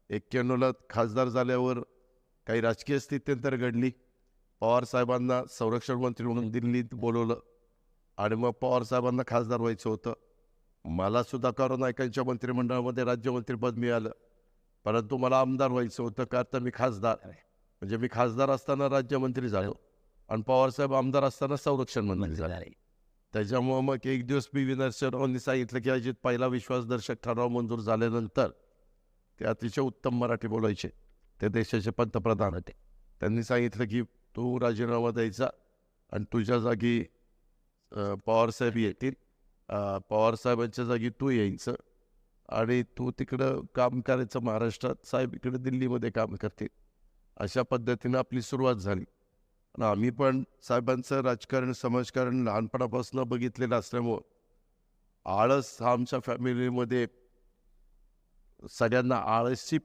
91ला खासदार झाल्यावर काही राजकीय स्थित्यंतर घडली. पवार साहेबांना संरक्षण मंत्री म्हणून दिल्लीत बोलवलं आणि मग पवार साहेबांना खासदार व्हायचं होतं. मला सुधाकर नायकांच्या मंत्रिमंडळामध्ये राज्यमंत्रीपद मिळालं, परंतु मला आमदार व्हायचं होतं, का तर मी खासदार आहे. म्हणजे मी खासदार असताना राज्यमंत्री झालो आणि पवारसाहेब आमदार असताना संरक्षण मंत्री झाले. त्याच्यामुळं मग एक दिवस पी व्ही नरसिंहरावांनी सांगितलं की अजित, पहिला विश्वासदर्शक ठराव मंजूर झाल्यानंतर ते अतिशय उत्तम मराठी बोलायचे, ते देशाचे पंतप्रधान होते. त्यांनी सांगितलं की तू राजीनामा द्यायचा आणि तुझ्या जागी पवारसाहेब येतील, पवारसाहेबांच्या जागी तू यायचं आणि तू तिकडं काम करायचं महाराष्ट्रात, साहेब इकडे दिल्लीमध्ये काम करतील. अशा पद्धतीनं आपली सुरुवात झाली. आणि आम्ही पण साहेबांचं राजकारण, समाजकारण लहानपणापासून बघितलेलं असल्यामुळं आळस हा आमच्या फॅमिलीमध्ये सगळ्यांना आळसची